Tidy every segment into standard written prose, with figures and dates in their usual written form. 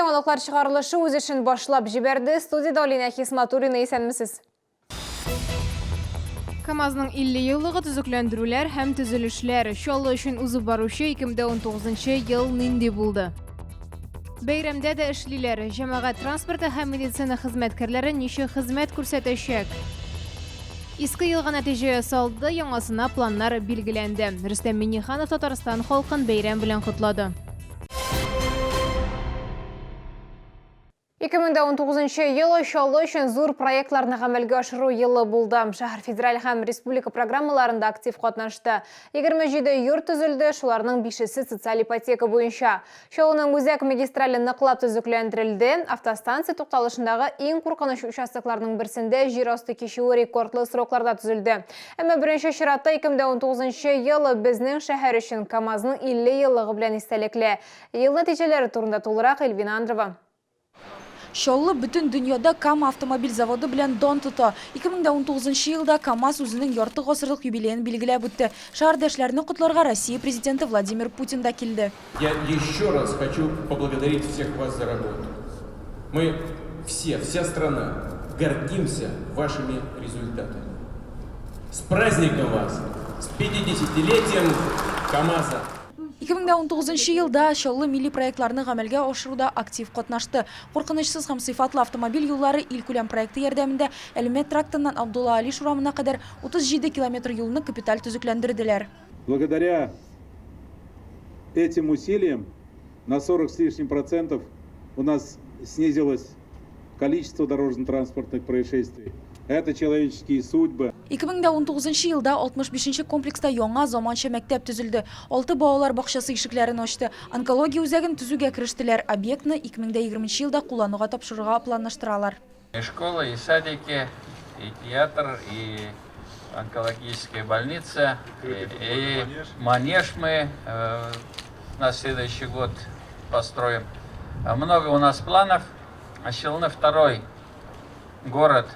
Яңалыклар чыгарылышы үз эшен башлап җибәрде. Студияда Алина Хисматуллина, исәнмесез? КАМАЗның 50 еллыгы төзекләндерүләр һәм төзелешләр чаллы өчен узып баручы 2019 ел нинди булды? Бәйрәмдә дә эшлиләр. Җәмәгать транспорты һәм медицина хезмәткәрләре ничек хезмәт күрсәтәчәк? Иске елга нәтиҗә ясалды, яңасына планнар билгеләнде. Рөстәм Миңнеханов Татарстан халкын бәйрәм белән котлады. 2019 елы чаллы өчен зур проектларны гамәлгә ашыру елы булды. Шәһәр федераль һәм республика программаларында актив катнашты. 27 йорт төзелде, шуларның 5-се социаль ипотека буенча. Чаллының үзәк магистрале ныклап төзекләндерелде. Автостанция тукталышындагы иң куркыныч участокларның берсендә җир асты кичүе рекордлы срокларда төзелде. Әмма беренче чиратта 2019 елы безнең шәһәр өчен КАМАЗның 50 еллыгы белән истәлекле. Ел нәтиҗәләре турында тулырак Эльвина Андрова. Чаллы бүтін дөньяда КАМА автомобиль заводы белән дан тота. 2019 елда КАМАЗ үзенең ярты гасырлык юбилеен билгеләп үтте. Шәһәрдәшләрне котларга Россия президенты Владимир Путин да килде. Я еще раз хочу поблагодарить всех вас за работу. Мы вся страна гордимся вашими результатами. С праздником вас, с 50-летием КАМАЗа. 2019 елда Чаллы милли проектларны гамәлгә ашыруда актив катнашты. Куркынычсыз һәм сыйфатлы автомобиль юллары илкүләм проекты ярдәмендә Әлмәт трактыннан Абдулла Али урамына кадәр 37 километр юлны капиталь төзекләндерделәр. Благодаря этим усилиям на 40 с лишним процентов у нас снизилось количество дорожно-транспортных происшествий. Это человеческие судьбы. 2019 елда 65-нче комплекста яңа заманча мәктәп төзелде. 6 балалар бакчасы ишекләрен ачты. Онкология үзәген төзүгә керештеләр. Объектны 2020 елда куллануга тапшырырга планлаштыралар. И школы, и садики, и театр, и онкологическая больница, и манеж мы на следующий год построим. Много у нас планов. Челны второй город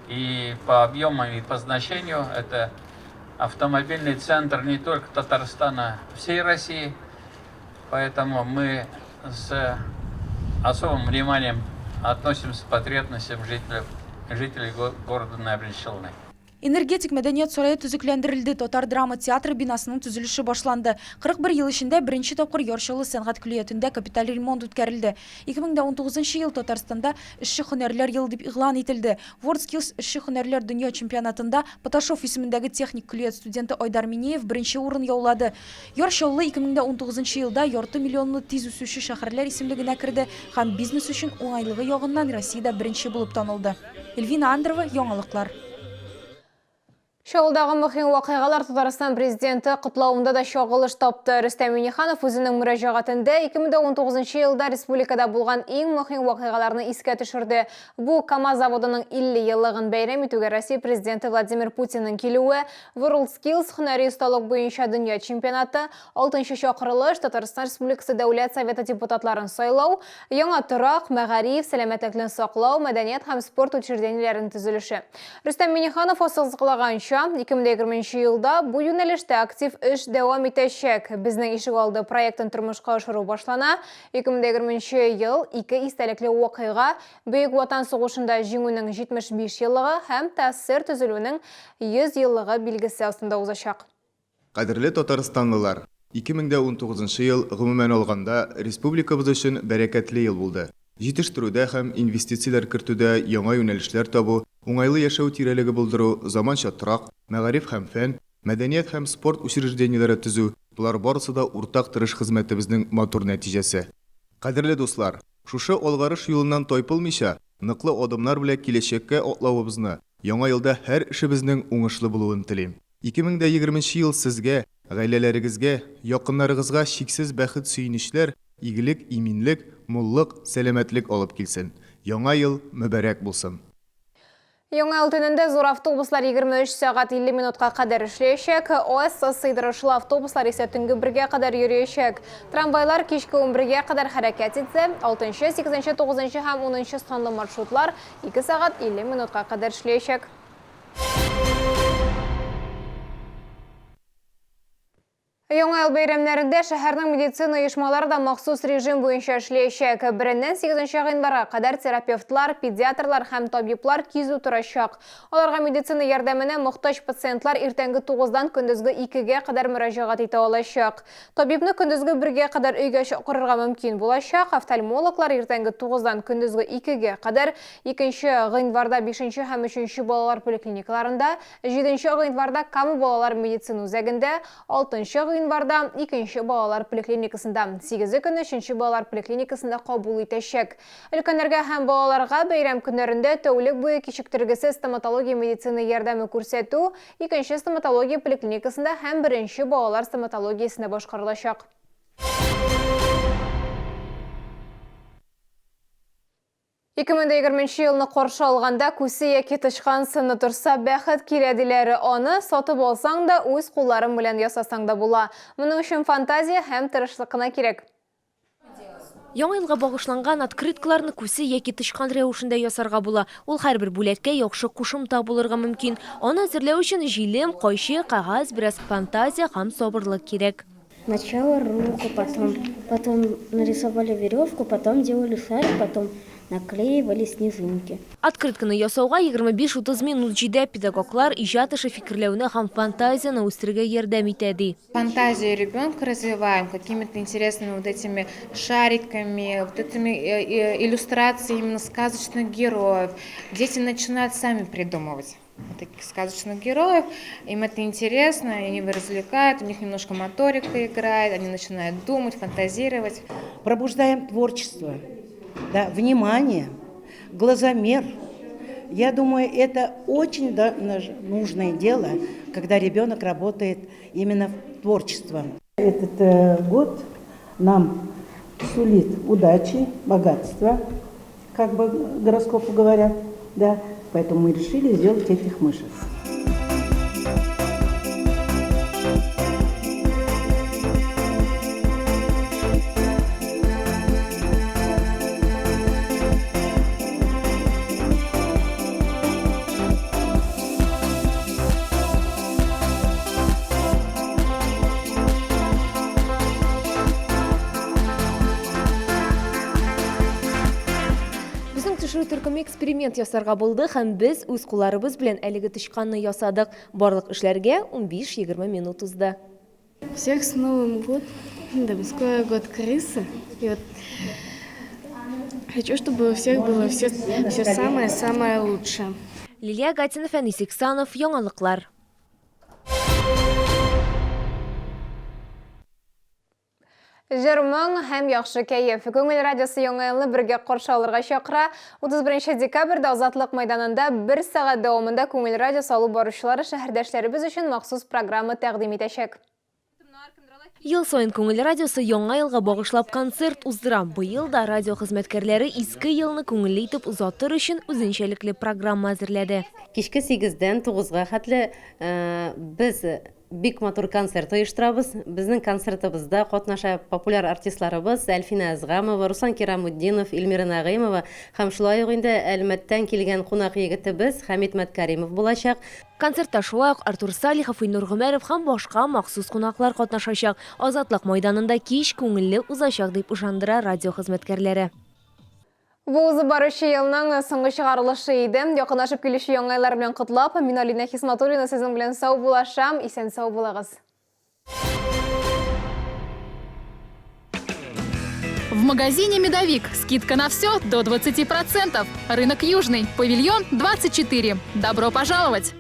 и по объемам, и по значению. Это автомобильный центр не только Татарстана, всей России. Поэтому мы с особым вниманием относимся к потребностям жителей города Набережные Челны. Энергетик мәдәният сарае төзекләндерелде. Татар драма театры бинасының төзелеше башланды. 41 ел эчендә беренче тапкыр Чаллы сәнгать күлиятендә капиталь ремонт үткәрелде. 2019 ел Татарстанда эшче һөнәрләр елы дип игълан ителде. WorldSkills эшче һөнәрләр дөнья чемпионатында Паташов исемендәге техник күлият студенты Айдар Минеев беренче урын яулады. Чаллы 2019 елда ярты миллионлы тиз үсүче шәһәрләр исемлегенә керде һәм бизнес өчен уңайлыгы ягыннан Россиядә беренче булып танылды. Эльвина Андрова, яңалыклар. Чаллыдагы мөһим вакыйгалар Татарстан президенты котлауында да чагылыш тапты. Рөстәм Миңнеханов үзенең мөрәҗәгатендә 2019 елда республикада булган иң мөһим вакыйгаларны искә төшерде. Бу КАМАЗ заводының 50 еллыгын бәйрәм итүгә Россия президенты Владимир Путинның килүе, WorldSkills һөнәри осталык буенча дөнья чемпионаты, 6-нчы чакырылыш, Татарстан Республикасы Дәүләт Советы депутатларын сайлау, яңа торак, мәгариф, сәламәтлекне саклау, мәдәният һәм спорт учреждениеләрен төзелеше. Рөстәм Миңнеханов ассызыклаганча 2020 елда бу юнәлештә актив эш дәвам итәчәк. Безнең ишегалды проектын тормышка ашыру башлана. 2020 ел ике истәлекле вакыйга, Бөек Ватан сугышында җиңүнең 75 еллыгы һәм ТАССР төзелүнең 100 еллыгы билгесе астында узачак. Кадерле Татарстанлылар, 2019 ел гомумән алганда республикабыз өчен бәрәкәтле ел булды. Җитештерүдә һәм инвестицияләр кертүдә яңа юнәлешләр табу, уңайлы яшәү тирәлеге булдыру, заманча торак, мәгариф һәм фән, мәдәният һәм спорт учреждениеләре төзү, булар барысы да уртак тырыш хезмәтебезнең матур нәтиҗәсе. Кадерле дуслар, шушы алгарыш юлыннан тайпылмыйча, ныклы адымнар белән киләчәккә атлавыбызны, яңа елда һәр эшебезнең уңышлы булуын телим. 2020 ел сезгә, гаиләләрегезгә, якыннарыгызга чиксез бәхет, сөйнечләр, игелек, иминлек, муллык, сәламәтлек алып килсен. Яңа ел мүбәрәк булсын. Яңа ел төнендә зур автобуслар 23 сәгать 50 минутка кадәр эшләячәк. ОСС сыйдырышлы автобуслар исә төнге 1-гә кадәр йөриячәк. Трамвайлар кичке 11-гә кадәр хәрәкәт итсә, 6-нчы, 8-нчы, 9-нчы һәм 10-нчы санлы маршрутлар 2 сәгать 50 минутка кадәр эшләячәк. Яңа ел бәйрәмнәрендә шәһәрнең медицина оешмалары да махсус режим буенча эшләячәк. 1-ннән 8 гыйнварга кадәр терапевтлар, педиатрлар һәм табиблар кизү торачак. Аларга медицина ярдәменә мохтаҗ пациентлар иртәнге 9-дан көндезге 2-гә кадәр мөрәҗәгать итә алачак. Табибны көндезге 1-гә кадәр өйгә чакырырга мөмкин булачак. Офтальмологлар иртәнге 9-дан көндезге 2-гә кадәр 2 гыйнварда 5 һәм 3 балалар поликлиникаларында, 7 гыйнварда Кама балалар медицина үзәгендә, 6 гыйнварда 2 балалар поликлиникасында, 8 көнне 3 балалар поликлиникасында кабул итәчәк. Өлкәннәргә һәм балаларга бәйрәм көннәрендә тәүлек буе кичектергесез стоматология медицина ярдәме күрсәтү 2 стоматология поликлиникасында һәм 1 балалар стоматологиясендә башкарылачак. Икемендә 20 елны каршы алганда күсе яки тышкан сыны торса бәхет киләдиләре аны сатып алсаң да үз кулларың белән ясасаң да була. Моның өчен фантазия һәм тырышлык кына кирәк. Яңа елга багышланган открыткаларны күсе яки тышкан рәвешендә ясарга була. Ул һәрбер бүләккә яхшы кушымта булырга мөмкин. Аны әзерләү өчен җилем, кайчы, кагаз, бераз фантазия һәм сабырлык кирәк. Сначала руку, потом нарисовали веревку, потом делали шарик, потом наклеивали снежинки. Открытканы ясауга 25-30 минут җидә педагоглар иҗат эше фикерләүне һәм фантазияны үстерергә ярдәм итә. Фантазию ребенка развиваем какими-то интересными вот этими шариками, вот этими иллюстрациями именно сказочных героев. Дети начинают сами придумывать вот таких сказочных героев. Им это интересно, они его развлекают, у них немножко моторика играет, они начинают думать, фантазировать. Пробуждаем творчество. Да, внимание, глазомер. Я думаю, это очень нужное дело, когда ребенок работает именно в творчестве. Этот год нам сулит удачи, богатства, как бы гороскопы говорят, да. Поэтому мы решили сделать этих мышек. Төркем эксперимент ясарга булды һәм без үз кулларыбыз белән әлеге тышканны ясадык. Барлык эшләргә 15-20 минут узды. Всех с Новым годом! Да, скоро год крысы. И вот хочу, чтобы у всех было все самое-самое лучшее. Лилия Гатинов, Әнис Иксанов, яңалыклар. Җырмың һәм яхшы кәеф. Күңел радиосы яңа елны бергә каршы алырга чакыра. 31 декабрьдә Азатлык мәйданында 1 сәгать дәвамында Күңел радиосы алып баручылары шәһәрдәшләребез өчен махсус программа тәкъдим итәчәк. Ел сайын Күңел радиосы яңа елга багышлап концерт уздыра. Быел да радио хезмәткәрләре иске елны күңелле итеп узатыр өчен үзенчәлекле программа әзерләде. Кичке 8-дән 9-га хәтле без бик матур концерт оештырабыз. Безнең концертыбызда катнаша популяр артистларыбыз Әлфинә Әзгамова, Руслан Кирамуддинов, Илмира Нагыймова һәм шулай ук инде Әлмәттән килгән кунак егетебез Хәмит Мәткәримов булачак. Концертта шулай ук Артур Салихов, Илнур Гомәров һәм башка махсус кунаклар катнашачак. Азатлык мәйданында кич күңелле узачак дип ышандыра радио хезмәткәрләре. Бу узып баручы елның соңгы чыгарылышы иде. Якынлашып килүче яңа еллар белән котлап, мин Алина Хисматуллина сезнең белән сау булашам. Исән сау булыгыз. В магазине «Медовик» скидка на все до 20%. Рынок Южный, павильон 24. Добро пожаловать!